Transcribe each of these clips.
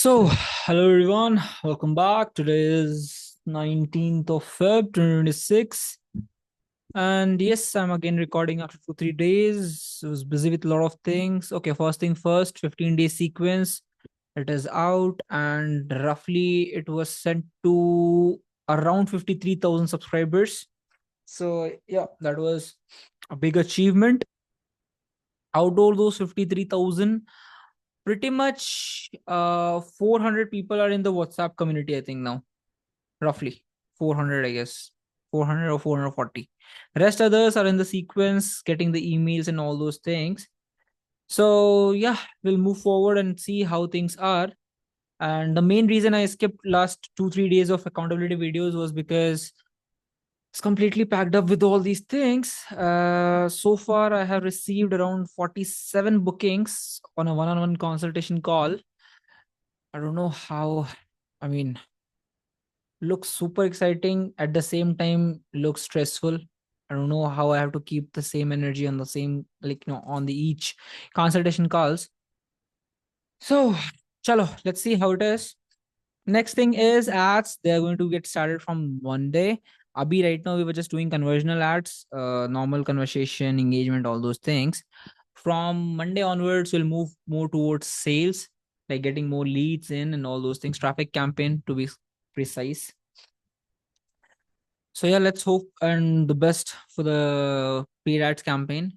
So, hello everyone, welcome back. Today is 19th of Feb 2026. And yes, I'm again recording after 2 3 days. I was busy with a lot of things. Okay, first thing first, 15-day sequence. It is out, and roughly it was sent to around 53,000 subscribers. So, yeah, that was a big achievement. Out of those 53,000, pretty much 400 people are in the WhatsApp community, I think now, roughly 400, I guess, 400 or 440. Rest others are in the sequence, getting the emails and all those things. So yeah, we'll move forward and see how things are. And the main reason I skipped last 2 3 days of accountability videos was because it's completely packed up with all these things. So far I have received around 47 bookings on a one-on-one consultation call. I don't know how. I mean, looks super exciting, at the same time looks stressful. I don't know how I have to keep the same energy on the same, like, on the each consultation calls. So chalo, let's see how it is. Next thing is ads. They're going to get started from Monday. Abhi, right now we were just doing conversional ads, normal conversation, engagement, all those things. From Monday onwards, we'll move more towards sales, like getting more leads in and all those things, traffic campaign to be precise. So yeah, let's hope and the best for the paid ads campaign.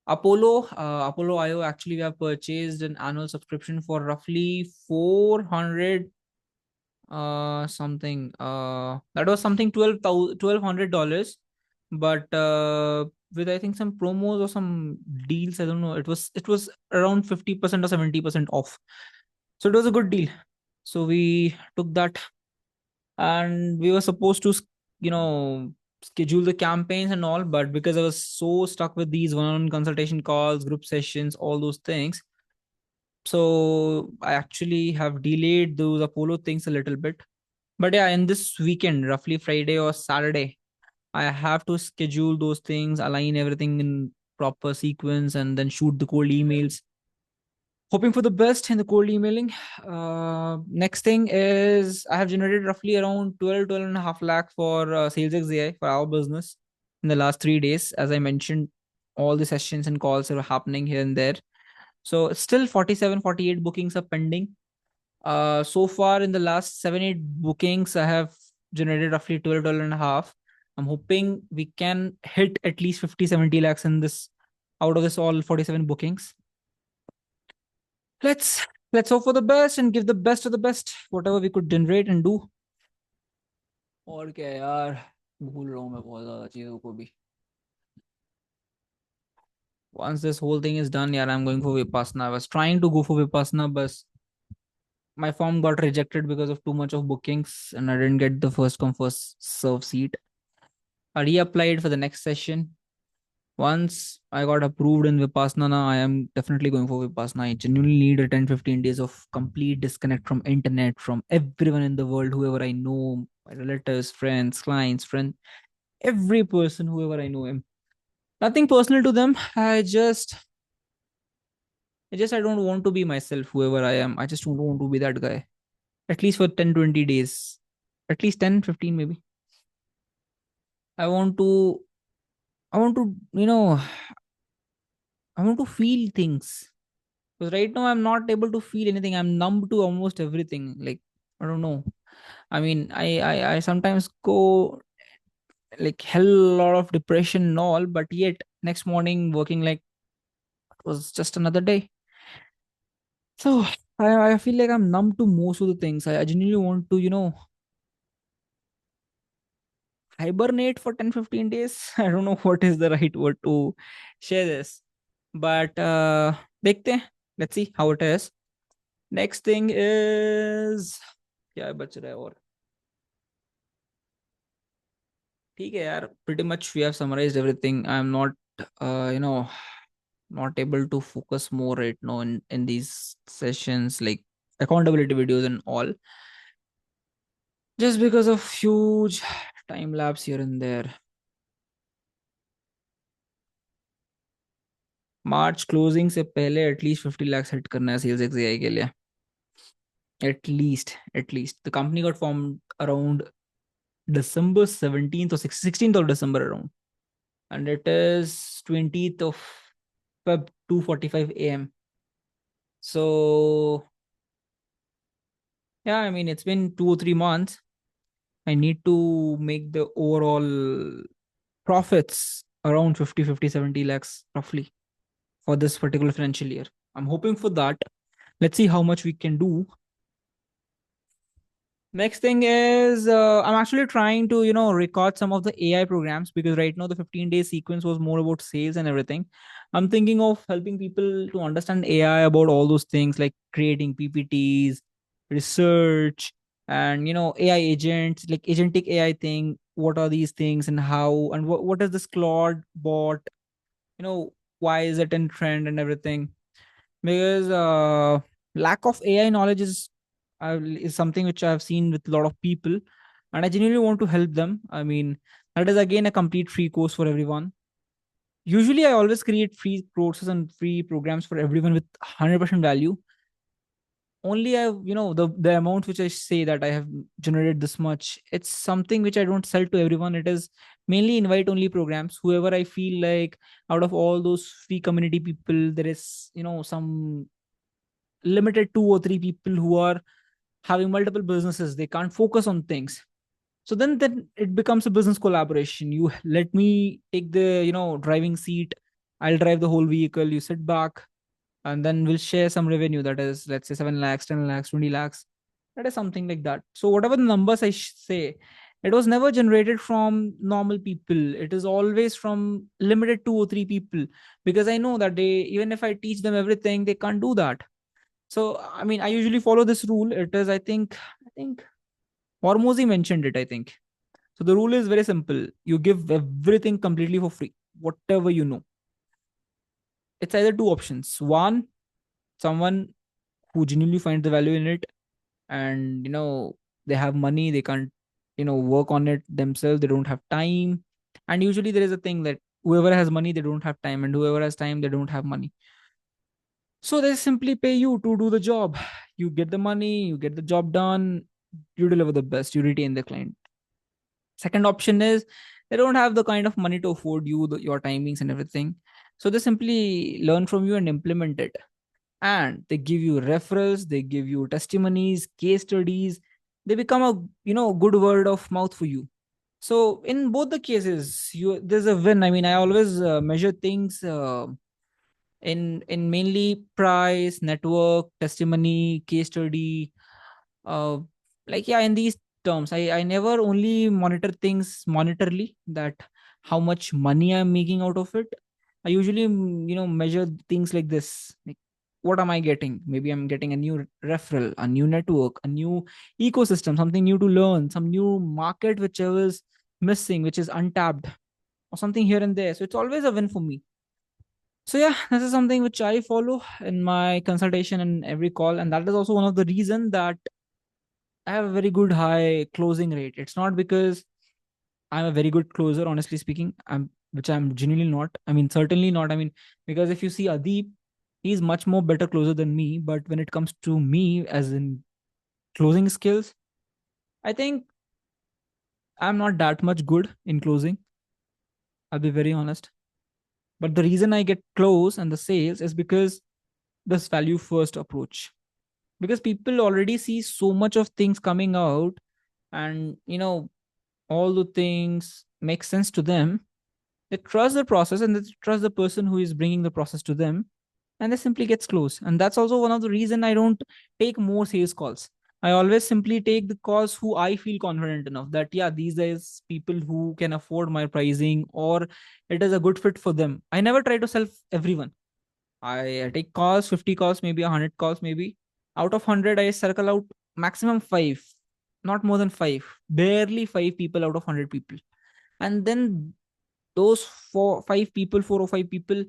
Apollo IO, actually we have purchased an annual subscription for roughly 400 something. That was something 12,000 $1,200, but with I think some promos or some deals, I don't know. It was around 50% or 70% off. So it was a good deal. So we took that, and we were supposed to you know schedule the campaigns and all, but because I was so stuck with these one-on-one consultation calls, group sessions, all those things, so I actually have delayed those Apollo things a little bit. But yeah, in this weekend, roughly Friday or Saturday, I have to schedule those things, align everything in proper sequence, and then shoot the cold emails, hoping for the best in the cold emailing. Next thing is I have generated roughly around 12 and a half lakh for sales XAI for our business in the last 3 days. As I mentioned, all the sessions and calls are happening here and there. So still 47, 48 bookings are pending. So far in the last 7 8 bookings, I have generated roughly 12 and a half. I'm hoping we can hit at least 50 70 lakhs in this, out of this all 47 bookings. Let's hope for the best and give the best of the best, whatever we could generate and do. और क्या है यार, भूल रहा हूँ मैं बहुत ज्यादा चीजों को भी. Once this whole thing is done, yeah, I'm going for Vipassana. I was trying to go for Vipassana, but my form got rejected because of too much of bookings, and I didn't get the first come first serve seat. I reapplied for the next session. Once I got approved in Vipassana, I am definitely going for Vipassana. I genuinely need a 10 15 days of complete disconnect from internet, from everyone in the world, whoever I know, my relatives, friends, clients, friends, every person, whoever I know him. Nothing personal to them. I don't want to be myself, whoever I am. I just don't want to be that guy. At least for 10 20 days. At least 10 15 maybe. I want to, I want to, I want to feel things. Because right now I'm not able to feel anything. I'm numb to almost everything. Like, I don't know. I mean, I sometimes go like hell lot of depression and all, but yet next morning working like it was just another day. So I feel like I'm numb to most of the things. I genuinely want to, hibernate for 10 15 days. I don't know what is the right word to share this. But देखते हैं. Let's see how it is. Next thing is क्या बच रहा है और. ठीक है यार, pretty much we have summarized everything. I'm not not able to focus more right now in these sessions, like accountability videos and all, just because of huge time lapse here and there. March closing से पहले at least 50 lakh set करना है sales XI के लिए. At least the company got formed around December 17th or 16th of December around, and it is 20th of Feb, 2:45 a.m. So yeah, I mean it's been 2 or 3 months. I need to make the overall profits around 50, 70 lakhs roughly for this particular financial year. I'm hoping for that. Let's see how much we can do. Next thing is I'm actually trying to record some of the AI programs, because right now the 15-day sequence was more about sales and everything. I'm thinking of helping people to understand AI about all those things like creating PPTs, research, and AI agents, like agentic AI thing. What are these things and how, and what is this Claude bot? You know, why is it in trend and everything? Because lack of AI knowledge is something which I've seen with a lot of people, and I genuinely want to help them. I mean, that is again a complete free course for everyone. Usually, I always create free courses and free programs for everyone with 100% value. Only the amount which I say that I have generated this much. It's something which I don't sell to everyone. It is mainly invite only programs. Whoever I feel like out of all those free community people, there is some limited 2 or 3 people who are having multiple businesses, they can't focus on things. So then it becomes a business collaboration. You let me take the driving seat, I'll drive the whole vehicle, you sit back, and then we'll share some revenue, that is, let's say 7 lakhs, 10 lakhs, 20 lakhs. That is something like that. So whatever the numbers I say, it was never generated from normal people. It is always from limited 2 or 3 people, because I know that they, even if I teach them everything, they can't do that. So I mean, I usually follow this rule. It is, I think Hormozy mentioned it, I think. So the rule is very simple. You give everything completely for free, whatever you know. It's either two options. One, someone who genuinely finds the value in it, and they have money, they can't work on it themselves, they don't have time. And usually there is a thing that whoever has money, they don't have time, and whoever has time, they don't have money. So they simply pay you to do the job. You get the money, you get the job done, you deliver the best, you retain the client. Second option is they don't have the kind of money to afford you your timings and everything. So they simply learn from you and implement it. And they give you referrals, they give you testimonies, case studies. They become a good word of mouth for you. So in both the cases, there's a win. I mean, I always measure things in mainly price, network, testimony, case study, uh like, yeah, in these terms. I never only monitor things monetarily, that how much money I'm making out of it. I usually measure things like this, like, what am I getting? Maybe I'm getting a new referral, a new network, a new ecosystem, something new to learn, some new market which I was missing, which is untapped, or something here and there. So it's always a win for me. So yeah, this is something which I follow in my consultation and every call, and that is also one of the reason that I have a very good high closing rate. It's not because I'm a very good closer, honestly speaking. Which I'm genuinely not. I mean, certainly not. I mean, because if you see Adeep, he's much more better closer than me. But when it comes to me, as in closing skills, I think I'm not that much good in closing. I'll be very honest. But the reason I get close and the sales is because this value first approach. Because people already see so much of things coming out, and all the things make sense to them. They trust the process, and they trust the person who is bringing the process to them, and they simply gets close. And that's also one of the reason I don't take more sales calls. I always simply take the calls who I feel confident enough that, yeah, these is people who can afford my pricing, or it is a good fit for them. I never try to sell everyone. I take calls, 50 calls, maybe 100 calls, maybe. Out of 100, I circle out maximum five, not more than five, barely five people out of 100 people. And then those 4 5 people, 4 or 5 people,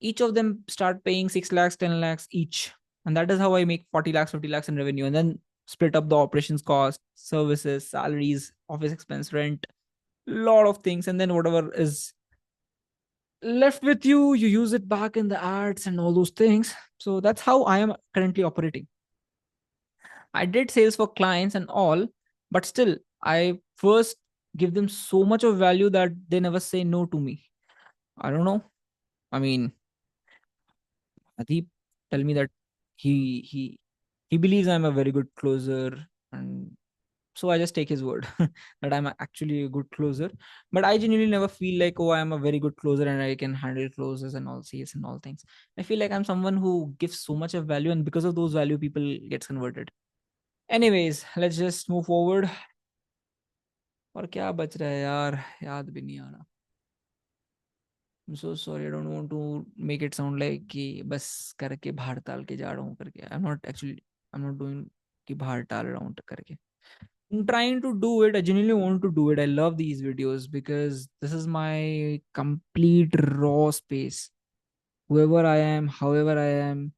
each of them start paying 6 lakhs, 10 lakhs each. And that is how I make 40 lakhs, 50 lakhs in revenue. And then split up the operations cost, services, salaries, office expense, rent, lot of things. And then whatever is left with you, you use it back in the ads and all those things. So that's how I am currently operating. I did sales for clients and all, but still, I first give them so much of value that they never say no to me. I don't know. I mean, Adeep tell me that he he he believes I'm a very good closer, and so I just take his word that I'm actually a good closer. But I genuinely never feel like, oh, I'm a very good closer and I can handle closes and all sales and all things. I feel like I'm someone who gives so much of value, and because of those value, people gets converted. Anyways, let's just move forward. और क्या बच रहा है यार, याद भी नहीं आ रहा. I'm so sorry. I don't want to make it sound like कि बस करके बाहर टाल के जा रहा हूँ करके. I'm not doing कि बाहर टाल रहा हूँ करके. I'm trying to do it. I genuinely want to do it. I love these videos because this is my complete raw space. Whoever I am, however I am,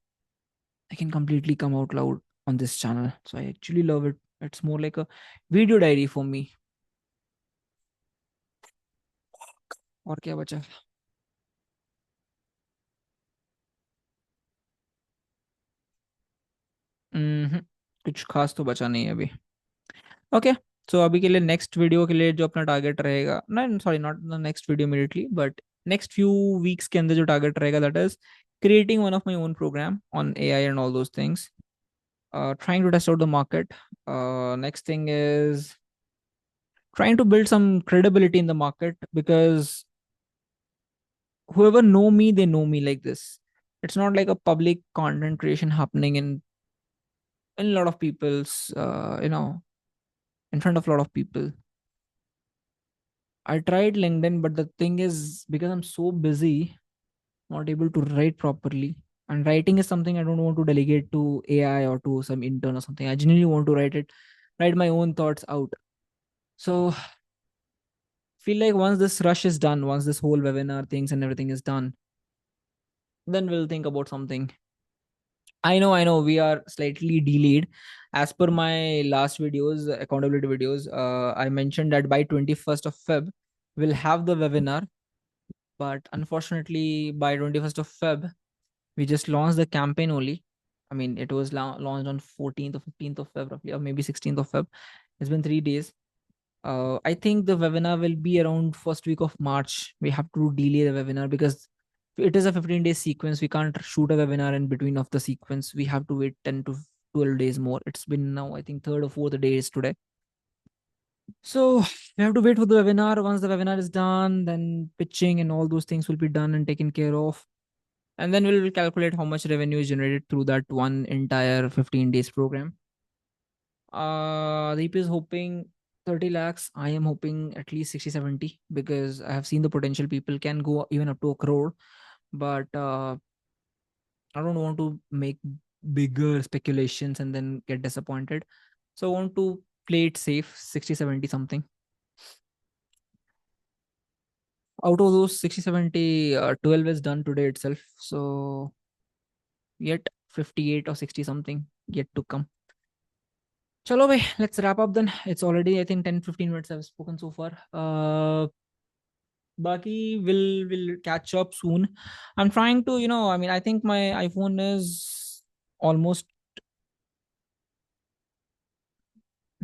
I can completely come out loud on this channel. So I actually love it. It's more like a video diary for me. और क्या बचा? हम्म, कुछ खास तो बचा नहीं है अभी. ओके. सो अभी के लिए नेक्स्ट वीडियो के लिए जो अपना टारगेट रहेगा, नहीं sorry, not the next video immediately, but next few weeks के अंदर जो टारगेट रहेगा, that is creating one of my own program on AI and all those things. Trying to test out the market. Next thing is trying to build some credibility in the market, because whoever know me, they know me like this. It's not like a public content creation happening in a lot of people's, in front of a lot of people. I tried LinkedIn, but the thing is, because I'm so busy, not able to write properly. And writing is something I don't want to delegate to AI or to some intern or something. I genuinely want to write my own thoughts out. So feel like once this rush is done, once this whole webinar things and everything is done, then we'll think about something. I know, we are slightly delayed. As per my last videos, accountability videos, I mentioned that by 21st of Feb, we'll have the webinar. But unfortunately, by 21st of Feb, we just launched the campaign only. I mean, it was launched on 14th or 15th of Feb, roughly, or maybe 16th of Feb. It's been 3 days. I think the webinar will be around first week of March. We have to delay the webinar because it is a 15-day sequence. We can't shoot a webinar in between of the sequence. We have to wait 10 to 12 days more. It's been now, I think, third or fourth day is today. So we have to wait for the webinar. Once the webinar is done, then pitching and all those things will be done and taken care of. And then we'll calculate how much revenue is generated through that one entire 15 days program. Deep is hoping 30 lakhs. I am hoping at least 60, 70, because I have seen the potential. People can go even up to a crore, but I don't want to make bigger speculations and then get disappointed. So I want to play it safe, 60, 70 something. Out of those 60, 70, 12 is done today itself. So yet 58 or 60 something yet to come. Chalo bhai, let's wrap up then. It's already, I think, 10, 15 minutes I've spoken so far. Baki will catch up soon. I'm trying to, I mean, I think my iPhone is almost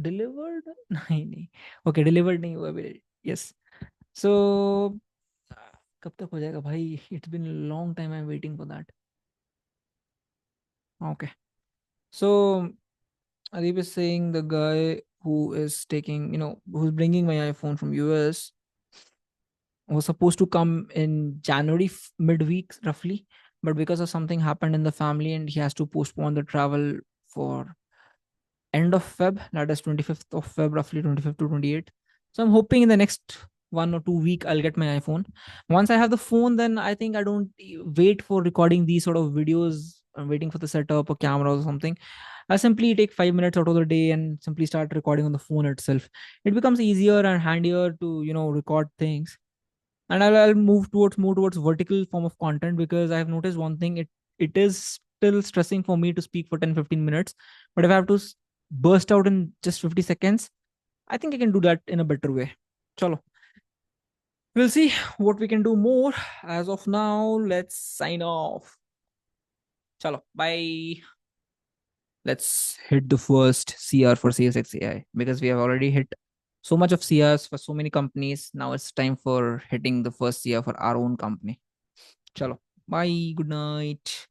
delivered. नहीं नहीं, okay, delivered नहीं हुआ अभी. Yes. So कब तक हो जाएगा भाई? It's been a long time I'm waiting for that. Okay. So Adib is saying the guy who is taking, who's bringing my iPhone from US was supposed to come in January midweek roughly, but because of something happened in the family and he has to postpone the travel for end of Feb, that is 25th of Feb, roughly 25th to 28th. So I'm hoping in the next 1 or 2 week I'll get my iPhone. Once I have the phone, then I think I don't wait for recording these sort of videos. I'm waiting for the setup or camera or something. I simply take 5 minutes out of the day and simply start recording on the phone itself. It becomes easier and handier to record things. And I'll move towards more towards vertical form of content, because I have noticed one thing. It is still stressing for me to speak for 10-15 minutes, but if I have to burst out in just 50 seconds, I think I can do that in a better way. Chalo, we'll see what we can do more. As of now, let's sign off. Chalo, bye. Let's hit the first CR for CSX AI because we have already hit so much of CRs for so many companies. Now it's time for hitting the first CR for our own company. Chalo. Bye. Good night.